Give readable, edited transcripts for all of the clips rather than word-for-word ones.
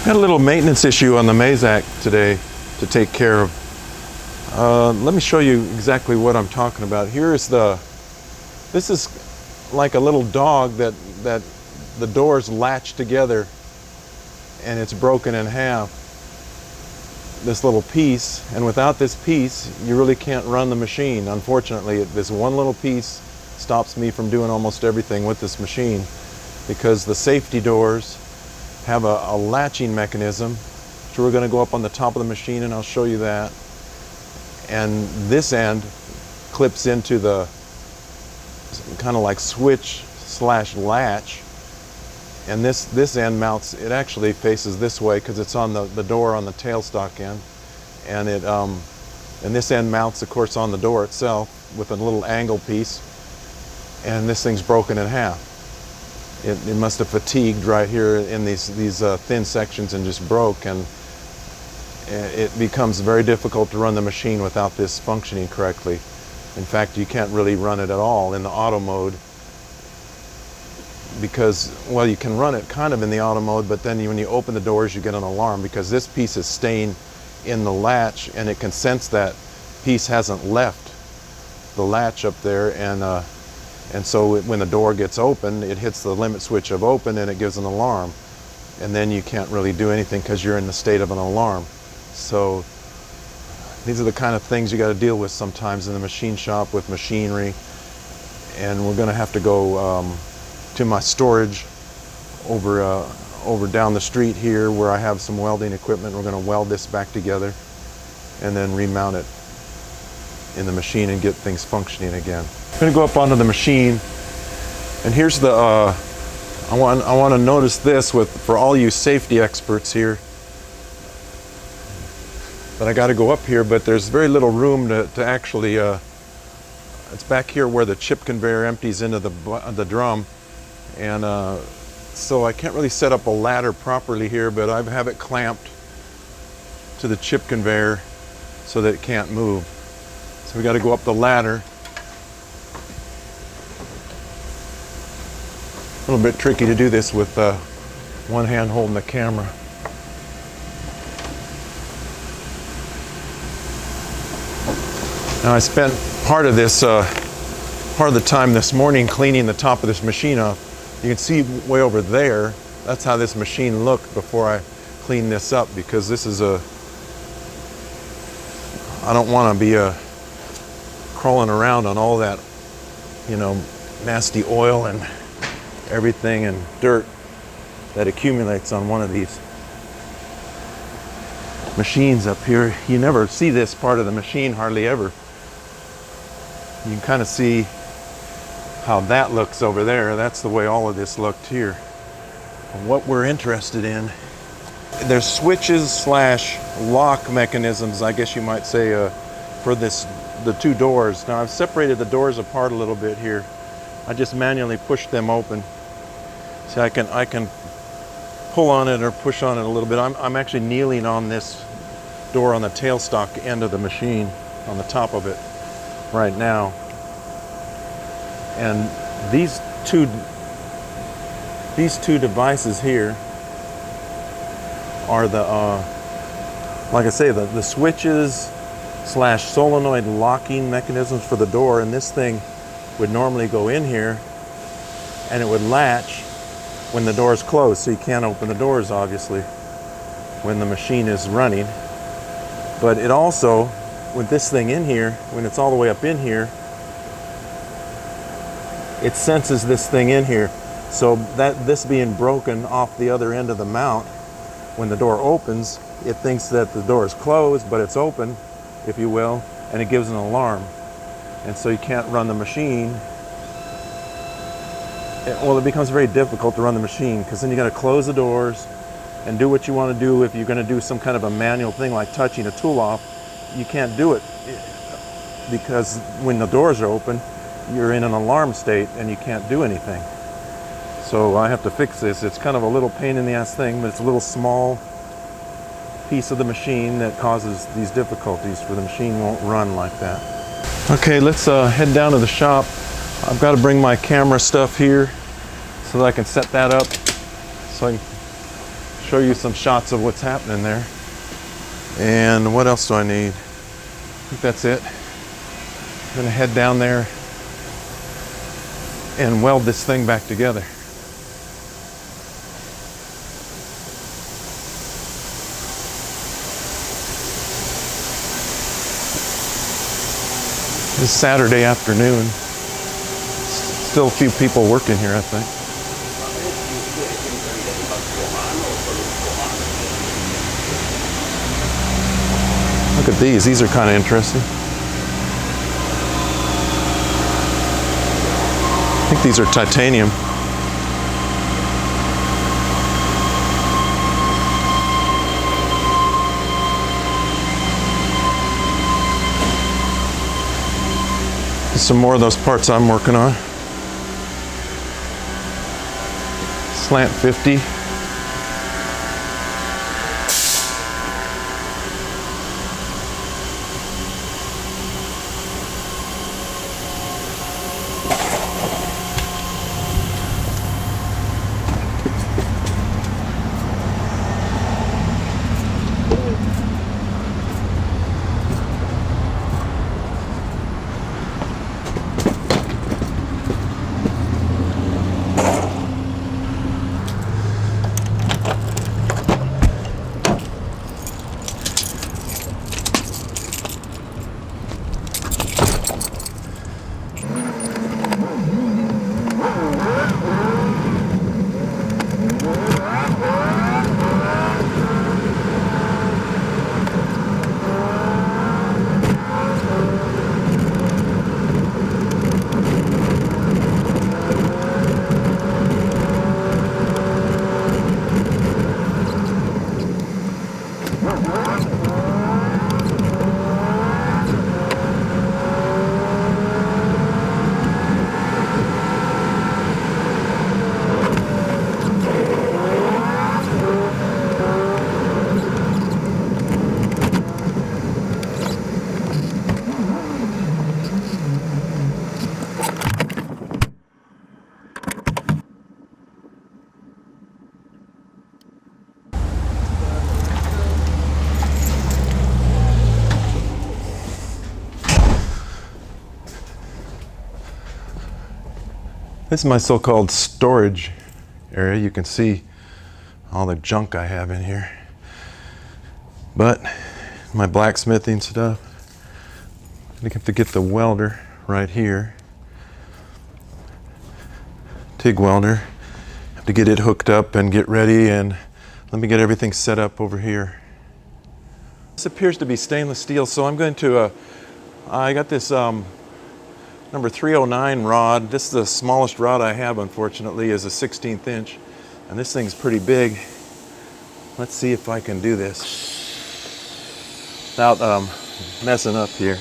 Got a little maintenance issue on the Mazak today to take care of. Let me show you exactly what I'm talking about. This is like a little dog that the doors latch together and it's broken in half. This little piece, and without this piece, you really can't run the machine. Unfortunately, this one little piece stops me from doing almost everything with this machine because the safety doors have a latching mechanism. So we're going to go up on the top of the machine and I'll show you that. And this end clips into the kind of like switch / latch. And this end mounts, it actually faces this way because it's on the door on the tailstock end. And and this end mounts, of course, on the door itself with a little angle piece. And this thing's broken in half. It must have fatigued right here in these thin sections and just broke, and it becomes very difficult to run the machine without this functioning correctly. In fact, you can't really run it at all in the auto mode because, well, you can run it kind of in the auto mode, but then when you open the doors you get an alarm because this piece is staying in the latch and it can sense that piece hasn't left the latch up there, and so when the door gets open, it hits the limit switch of open and it gives an alarm. And then you can't really do anything because you're in the state of an alarm. So these are the kind of things you got to deal with sometimes in the machine shop with machinery. And we're going to have to go to my storage over down the street here where I have some welding equipment. We're going to weld this back together and then remount it in the machine and get things functioning again. I'm going to go up onto the machine, and here's the I want to notice this for all you safety experts here, that I got to go up here, but there's very little room to actually it's back here where the chip conveyor empties into the drum, and so I can't really set up a ladder properly here, but I have it clamped to the chip conveyor so that it can't move. So we got to go up the ladder. A little bit tricky to do this with one hand holding the camera. Now I spent part of the time this morning cleaning the top of this machine up. You can see way over there, that's how this machine looked before I cleaned this up, because this is I don't want to be crawling around on all that, nasty oil and everything and dirt that accumulates on one of these machines up here. You never see this part of the machine hardly ever. You can kind of see how that looks over there. That's the way all of this looked here. And what we're interested in, there's switches / lock mechanisms, I guess you might say, for the two doors. Now I've separated the doors apart a little bit here. I just manually push them open. See, I can pull on it or push on it a little bit. I'm actually kneeling on this door on the tailstock end of the machine, on the top of it right now. And these two devices here are like I say, the switches / solenoid locking mechanisms for the door, and this thing would normally go in here and it would latch when the door is closed, so you can't open the doors obviously when the machine is running. But it also, with this thing in here, when it's all the way up in here, it senses this thing in here, so that this being broken off the other end of the mount, when the door opens, it thinks that the door is closed, but it's open, if you will, and it gives an alarm. And so you can't run the machine. Well, it becomes very difficult to run the machine because then you got to close the doors and do what you want to do. If you're going to do some kind of a manual thing like touching a tool off, you can't do it because when the doors are open, you're in an alarm state and you can't do anything. So I have to fix this. It's kind of a little pain in the ass thing, but it's a little small piece of the machine that causes these difficulties, for the machine won't run like that. Okay, let's head down to the shop. I've got to bring my camera stuff here so that I can set that up so I can show you some shots of what's happening there. And what else do I need? I think that's it. I'm gonna head down there and weld this thing back together. It's Saturday afternoon. Still a few people working here, I think. Look at these. These are kind of interesting. I think these are titanium. Some more of those parts I'm working on. Slant 50. This is my so-called storage area. You can see all the junk I have in here. But my blacksmithing stuff, I have to get the welder right here. TIG welder. Have to get it hooked up and get ready, and let me get everything set up over here. This appears to be stainless steel, so I'm going to, I got this number 309 rod. This is the smallest rod I have, unfortunately, is a 16th inch. And this thing's pretty big. Let's see if I can do this without messing up here.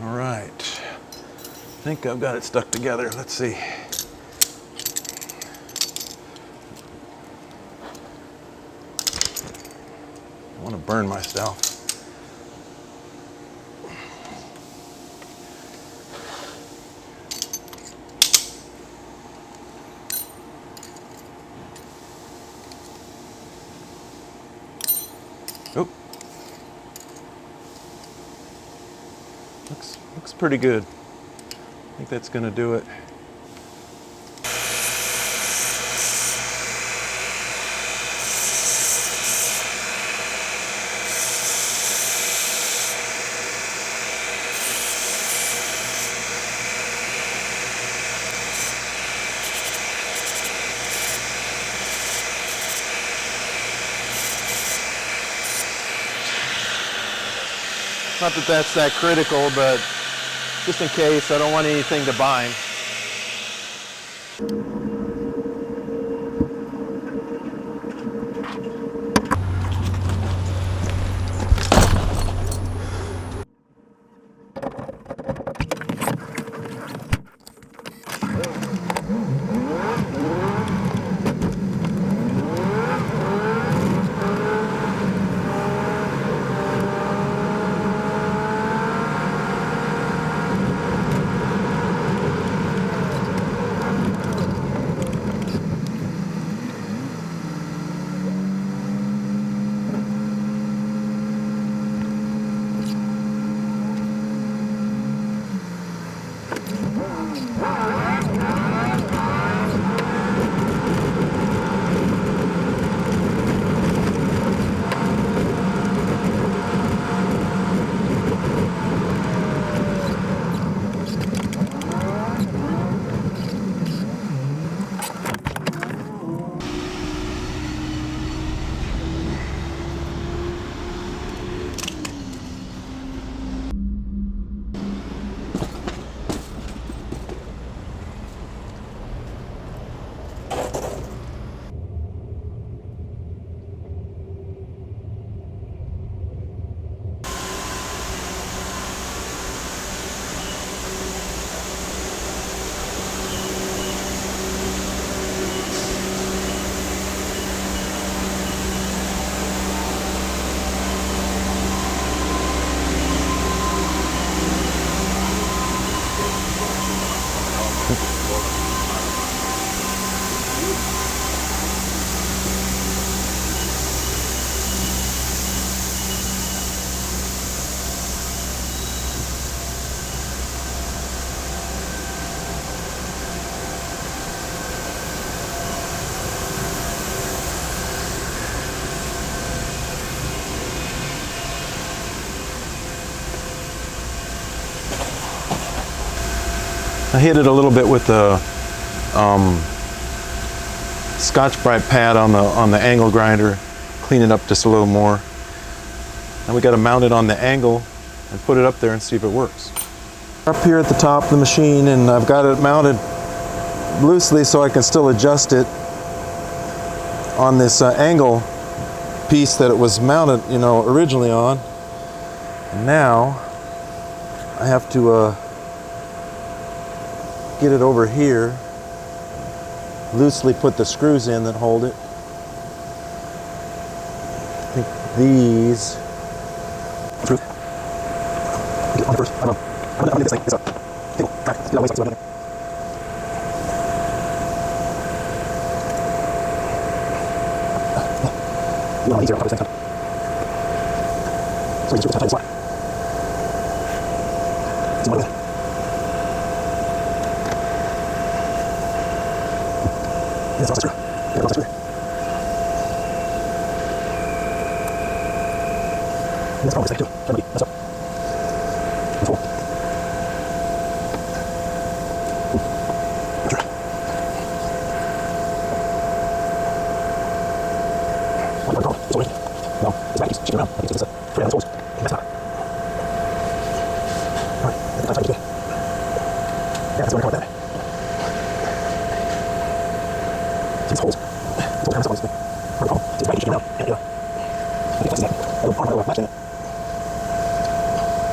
All right, I think I've got it stuck together. Let's see. I want to burn myself. Oh. Looks pretty good. I think that's going to do it. Not that that's that critical, but just in case, I don't want anything to bind. I hit it a little bit with the Scotch-Brite pad on the angle grinder, clean it up just a little more. Now we got to mount it on the angle and put it up there and see if it works. Up here at the top of the machine, and I've got it mounted loosely so I can still adjust it on this angle piece that it was mounted, originally on. And now I have to get it over here, loosely put the screws in that hold it. I think these. Get on first. I don't know. I'm gonna get this thing. It's a table. Get that way. So you want easier on top of this thing. So you can screw this tight. See what it is. Yeah, that's screw. Yeah, that's screw. That's probably safe too. Everybody, mess up. That's cool. Sure. What do I call it? It's always. No, it's back. It's shaking around. I think it's just a three holes. Mess up. Alright, I think that's how you do it. Yeah, that's what I call it that. These holes. It's all kind of stuff on this thing. Part of the problem. It's back. It's shaking around. Yeah. I think that's that. I have a latch in it.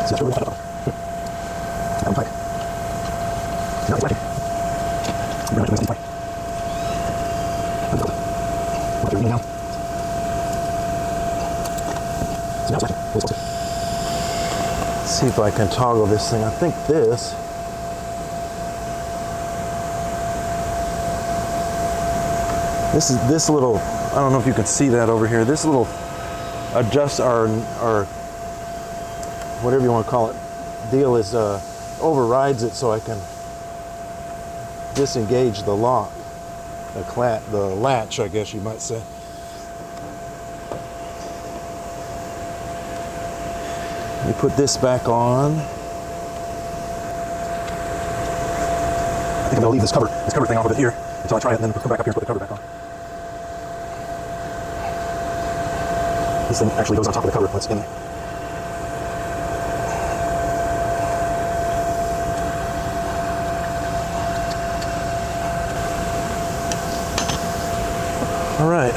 See, that's really tight up. Now I'm tight. Now it's lacking. I'm very much going to stay tight. I'm tight. What are you reading now? So now it's lacking. Really supposed to. Let's see if I can toggle this thing. I think this. This little, I don't know if you can see that over here. This little adjust our whatever you want to call it deal is overrides it, so I can disengage the lock, the latch, I guess you might say. You put this back on. I think I'm gonna leave this cover thing off of it here until I try it, and then come back up here and put the cover back on. This thing actually goes on top of the cover when it's in there. All right.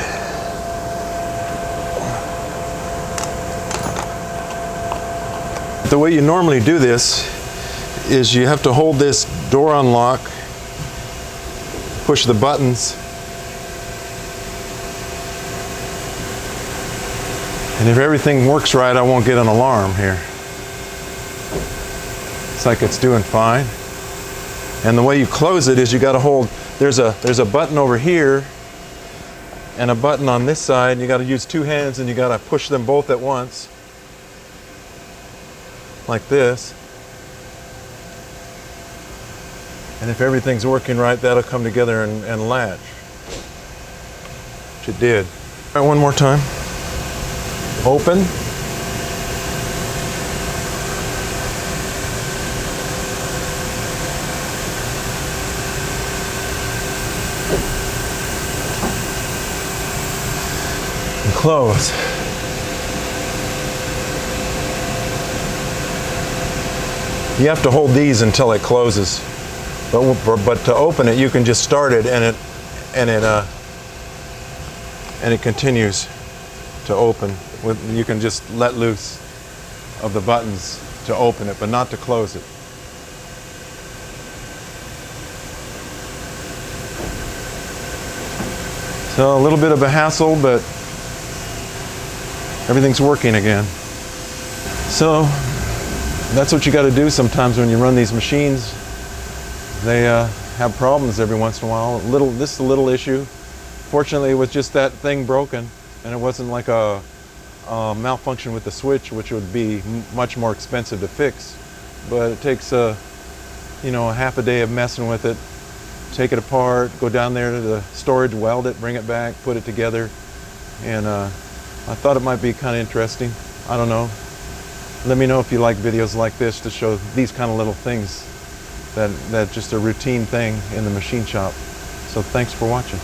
The way you normally do this is you have to hold this door on lock, push the buttons, and if everything works right, I won't get an alarm here. It's like it's doing fine. And the way you close it is you got to hold, there's a button over here and a button on this side, and you got to use two hands and you got to push them both at once, like this. And if everything's working right, that'll come together and latch, which it did. All right, one more time. Open. And close. You have to hold these until it closes, but to open it, you can just start it and it continues to open. You can just let loose of the buttons to open it, but not to close it. So a little bit of a hassle, but everything's working again. So that's what you got to do sometimes when you run these machines. They have problems every once in a while. This is a little issue. Fortunately, it was just that thing broken, and it wasn't like a malfunction with the switch, which would be much more expensive to fix. But it takes a half a day of messing with it. Take it apart, go down there to the storage, weld it, bring it back, put it together, and I thought it might be kind of interesting. I don't know. Let me know if you like videos like this to show these kind of little things that just a routine thing in the machine shop. So thanks for watching.